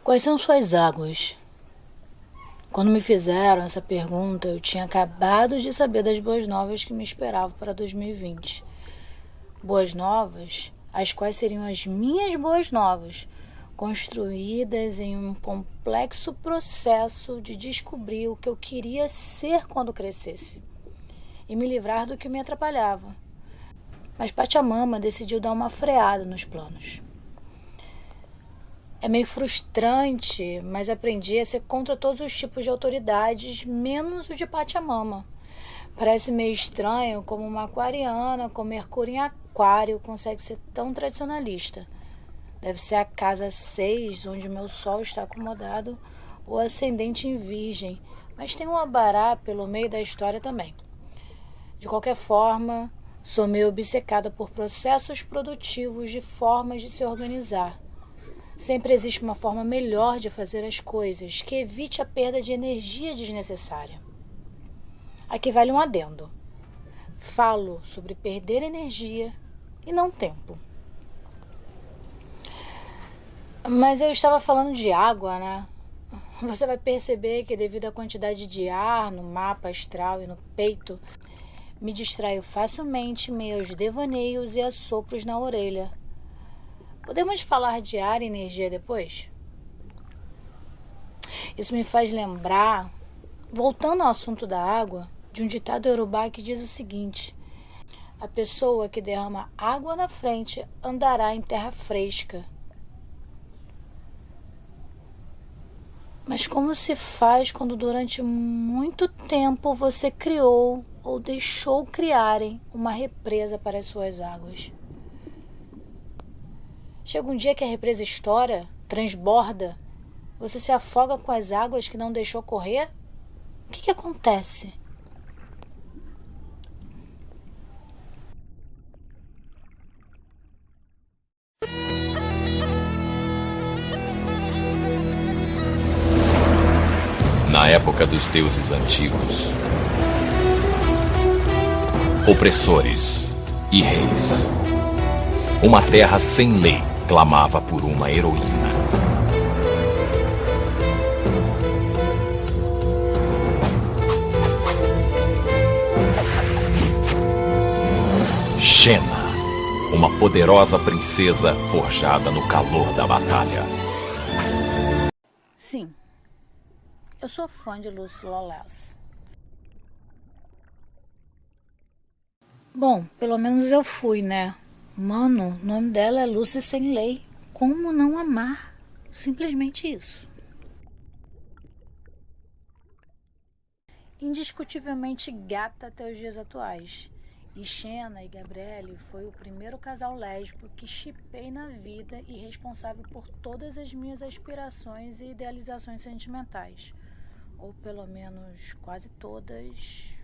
Quais são suas águas? Quando me fizeram essa pergunta, eu tinha acabado de saber das boas novas que me esperavam para 2020. Boas novas, as quais seriam as minhas boas novas, construídas em um complexo processo de descobrir o que eu queria ser quando crescesse e me livrar do que me atrapalhava. Mas Pachamama decidiu dar uma freada nos planos. É meio frustrante, mas aprendi a ser contra todos os tipos de autoridades, menos o de Pachamama. Parece meio estranho como uma aquariana com Mercúrio em aquário consegue ser tão tradicionalista. Deve ser a casa 6, onde meu sol está acomodado, ou ascendente em virgem, mas tem um abará pelo meio da história também. De qualquer forma, sou meio obcecada por processos produtivos de formas de se organizar. Sempre existe uma forma melhor de fazer as coisas que evite a perda de energia desnecessária. Aqui vale um adendo. Falo sobre perder energia e não tempo. Mas eu estava falando de água, né? Você vai perceber que devido à quantidade de ar no mapa astral e no peito, me distraio facilmente meio aos devaneios e assopros na orelha. Podemos falar de ar e energia depois? Isso me faz lembrar, voltando ao assunto da água, de um ditado iorubá que diz o seguinte: a pessoa que derrama água na frente andará em terra fresca. Mas como se faz quando durante muito tempo você criou ou deixou criarem uma represa para as suas águas? Chega um dia que a represa estoura, transborda, você se afoga com as águas que não deixou correr? O que acontece? Na época dos deuses antigos, opressores e reis, uma terra sem lei clamava por uma heroína. Xena, uma poderosa princesa forjada no calor da batalha. Sim, eu sou fã de Lucy Lawless. Bom, pelo menos eu fui, né? Mano, o nome dela é Lucy Sem Lei. Como não amar? Simplesmente isso. Indiscutivelmente gata até os dias atuais. E Xena e Gabrielle foi o primeiro casal lésbico que shippei na vida e responsável por todas as minhas aspirações e idealizações sentimentais. Ou pelo menos quase todas,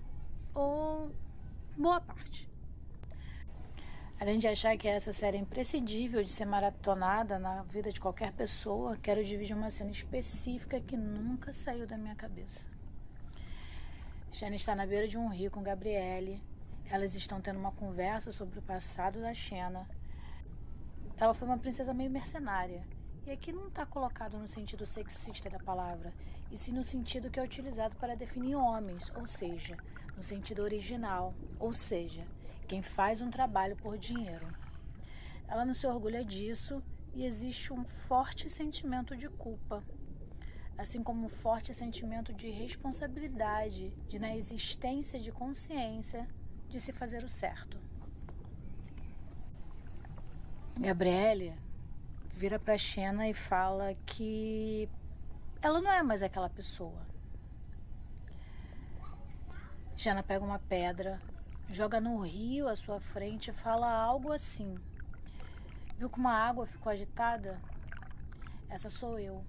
ou boa parte. Além de achar que essa série é imprescindível de ser maratonada na vida de qualquer pessoa, quero dividir uma cena específica que nunca saiu da minha cabeça. Xena está na beira de um rio com Gabrielle. Elas estão tendo uma conversa sobre o passado da Xena. Ela foi uma princesa meio mercenária. E aqui não está colocado no sentido sexista da palavra, e sim no sentido que é utilizado para definir homens, ou seja, no sentido original, ou seja, quem faz um trabalho por dinheiro. Ela não se orgulha disso e existe um forte sentimento de culpa, assim como um forte sentimento de responsabilidade, de na existência de consciência de se fazer o certo. Gabrielle vira pra Xena e fala que ela não é mais aquela pessoa. Xena pega uma pedra, joga no rio à sua frente e fala algo assim: viu como a água ficou agitada? Essa sou eu.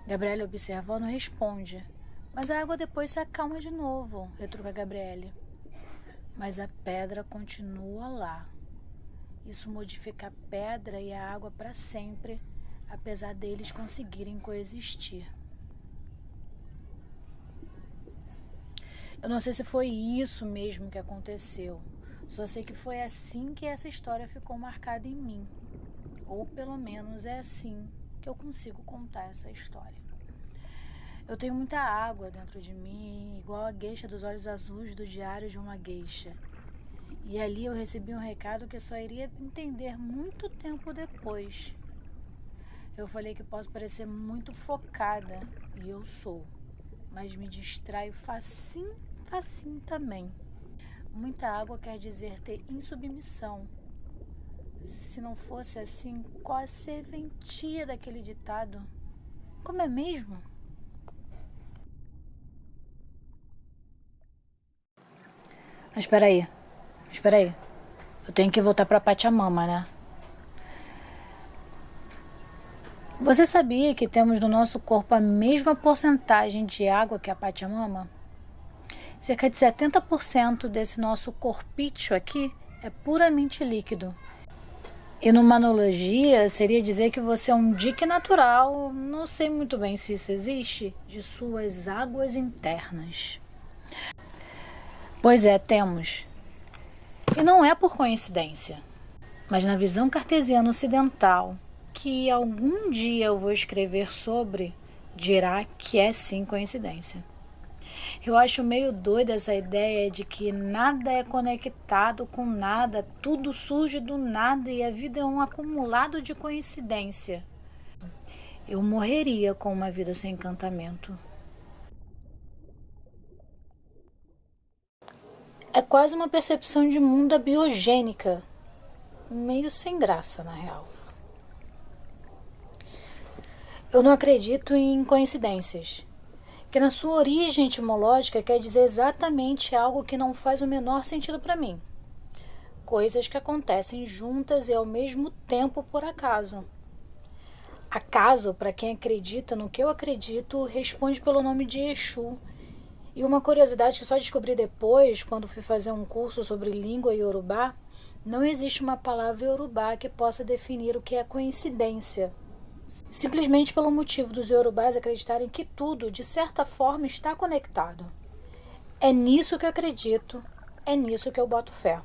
Gabrielle, observando, responde: mas a água depois se acalma de novo, retruca Gabrielle. Mas a pedra continua lá. Isso modifica a pedra e a água para sempre, apesar deles conseguirem coexistir. Eu não sei se foi isso mesmo que aconteceu. Só sei que foi assim que essa história ficou marcada em mim. Ou pelo menos é assim que eu consigo contar essa história. Eu tenho muita água dentro de mim, igual a gueixa dos olhos azuis do diário de uma gueixa. E ali eu recebi um recado que eu só iria entender muito tempo depois. Eu falei que posso parecer muito focada, e eu sou, mas me distraio facinho também. Muita água quer dizer ter insubmissão. Se não fosse assim, qual a serventia daquele ditado? Como é mesmo? Mas espera aí. Eu tenho que voltar para Pachamama, né? Você sabia que temos no nosso corpo a mesma porcentagem de água que a Pachamama? Cerca de 70% desse nosso corpício aqui é puramente líquido. E numa analogia, seria dizer que você é um dique natural, não sei muito bem se isso existe, de suas águas internas. Pois é, temos. E não é por coincidência, mas na visão cartesiana ocidental, que algum dia eu vou escrever sobre, dirá que é sim coincidência. Eu acho meio doida essa ideia de que nada é conectado com nada, tudo surge do nada e a vida é um acumulado de coincidência. Eu morreria com uma vida sem encantamento. É quase uma percepção de mundo abiogênica, meio sem graça, na real. Eu não acredito em coincidências, que na sua origem etimológica quer dizer exatamente algo que não faz o menor sentido para mim. Coisas que acontecem juntas e ao mesmo tempo por acaso. Acaso, para quem acredita no que eu acredito, responde pelo nome de Exu. E uma curiosidade que só descobri depois, quando fui fazer um curso sobre língua iorubá, não existe uma palavra iorubá que possa definir o que é coincidência. Simplesmente pelo motivo dos iorubás acreditarem que tudo, de certa forma, está conectado. É nisso que eu acredito, é nisso que eu boto fé.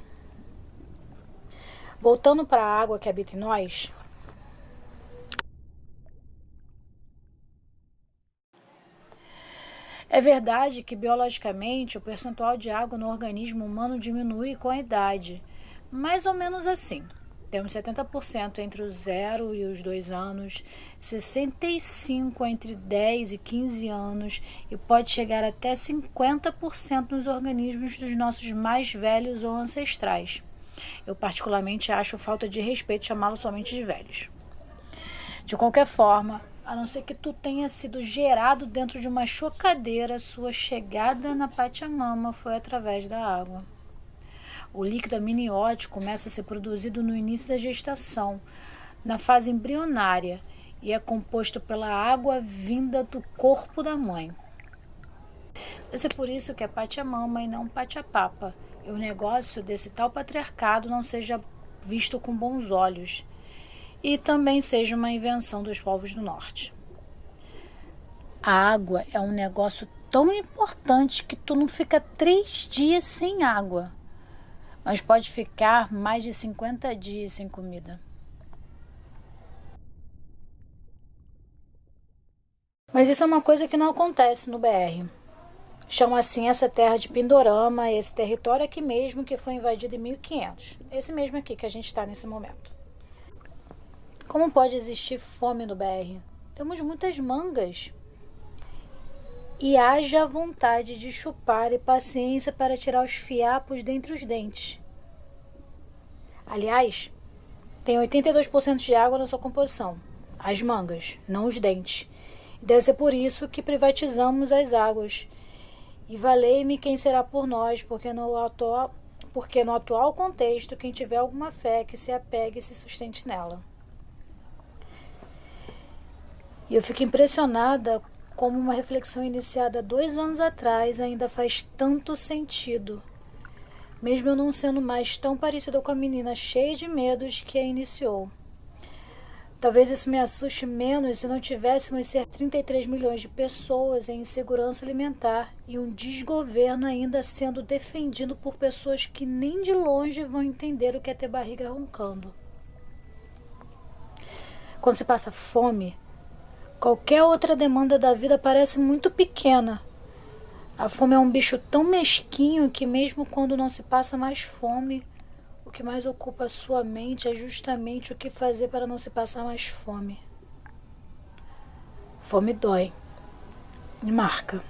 Voltando para a água que habita em nós, é verdade que biologicamente o percentual de água no organismo humano diminui com a idade, mais ou menos assim. Temos 70% entre os 0 e os 2 anos, 65% entre 10 e 15 anos e pode chegar até 50% nos organismos dos nossos mais velhos ou ancestrais. Eu particularmente acho falta de respeito chamá-los somente de velhos. De qualquer forma, a não ser que tu tenha sido gerado dentro de uma chocadeira, sua chegada na Pachamama foi através da água. O líquido amniótico começa a ser produzido no início da gestação, na fase embrionária, e é composto pela água vinda do corpo da mãe. Deve ser por isso que é Pachamama e não Pachapapa, e o negócio desse tal patriarcado não seja visto com bons olhos, e também seja uma invenção dos povos do norte. A água é um negócio tão importante que tu não fica 3 dias sem água, mas pode ficar mais de 50 dias sem comida. Mas isso é uma coisa que não acontece no BR. Chamam assim essa terra de Pindorama, esse território aqui mesmo que foi invadido em 1500. Esse mesmo aqui que a gente está nesse momento. Como pode existir fome no BR? Temos muitas mangas. E haja vontade de chupar e paciência para tirar os fiapos dentre os dentes. Aliás, tem 82% de água na sua composição. As mangas, não os dentes. Deve ser por isso que privatizamos as águas. E valei-me quem será por nós, porque no atual contexto, quem tiver alguma fé que se apegue e se sustente nela. E eu fico impressionada como uma reflexão iniciada 2 anos atrás ainda faz tanto sentido, mesmo eu não sendo mais tão parecida com a menina cheia de medos que a iniciou. Talvez isso me assuste menos se não tivéssemos cerca de 33 milhões de pessoas em insegurança alimentar e um desgoverno ainda sendo defendido por pessoas que nem de longe vão entender o que é ter barriga roncando. Quando se passa fome, qualquer outra demanda da vida parece muito pequena. A fome é um bicho tão mesquinho que mesmo quando não se passa mais fome, o que mais ocupa a sua mente é justamente o que fazer para não se passar mais fome. Fome dói e marca.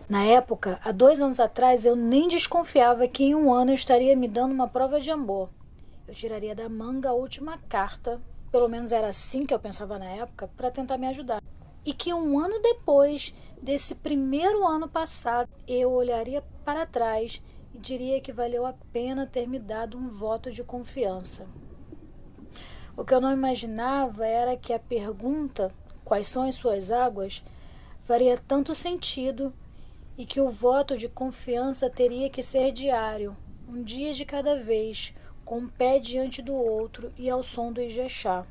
Na época, há 2 anos atrás, eu nem desconfiava que em 1 ano eu estaria me dando uma prova de amor. Eu tiraria da manga a última carta, pelo menos era assim que eu pensava na época, para tentar me ajudar. E que 1 ano depois desse primeiro ano passado, eu olharia para trás e diria que valeu a pena ter me dado um voto de confiança. O que eu não imaginava era que a pergunta, quais são as suas águas, faria tanto sentido e que o voto de confiança teria que ser diário, um dia de cada vez, com um pé diante do outro e ao som do Ijexá.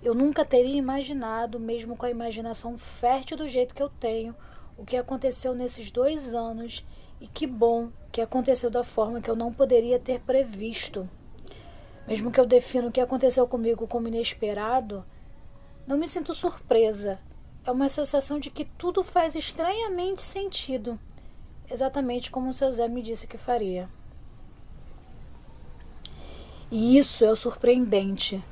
Eu nunca teria imaginado, mesmo com a imaginação fértil do jeito que eu tenho, o que aconteceu nesses 2 anos, e que bom que aconteceu da forma que eu não poderia ter previsto. Mesmo que eu defina o que aconteceu comigo como inesperado, não me sinto surpresa. É uma sensação de que tudo faz estranhamente sentido, exatamente como o seu Zé me disse que faria. E isso é o surpreendente.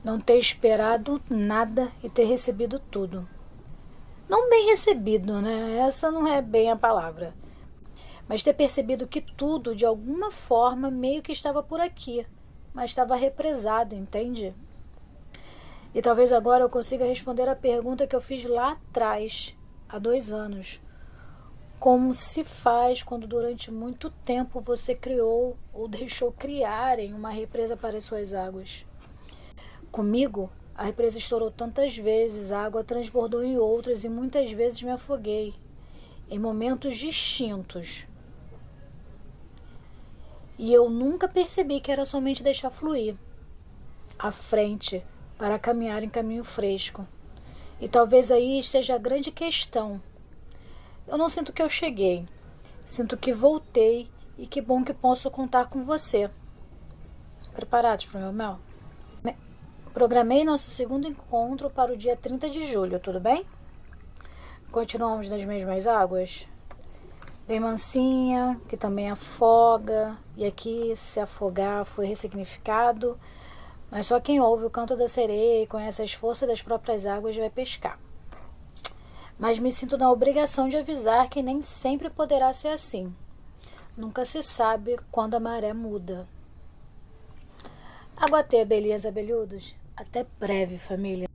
Não ter esperado nada e ter recebido tudo. Não bem recebido, né? Essa não é bem a palavra. Mas ter percebido que tudo, de alguma forma, meio que estava por aqui, mas estava represado, entende? E talvez agora eu consiga responder a pergunta que eu fiz lá atrás, há 2 anos. Como se faz quando durante muito tempo você criou ou deixou criarem uma represa para as suas águas? Comigo, a represa estourou tantas vezes, a água transbordou em outras e muitas vezes me afoguei, em momentos distintos. E eu nunca percebi que era somente deixar fluir, à frente, para caminhar em caminho fresco. E talvez aí esteja a grande questão. Eu não sinto que eu cheguei, sinto que voltei e que bom que posso contar com você. Preparados para o meu mel? Programei nosso segundo encontro para o dia 30 de julho, tudo bem? Continuamos nas mesmas águas? Bem mansinha, que também afoga, e aqui se afogar foi ressignificado, mas só quem ouve o canto da sereia e conhece as forças das próprias águas vai pescar. Mas me sinto na obrigação de avisar que nem sempre poderá ser assim. Nunca se sabe quando a maré muda. Aguatê, beleza, abelhudos? Até breve, família.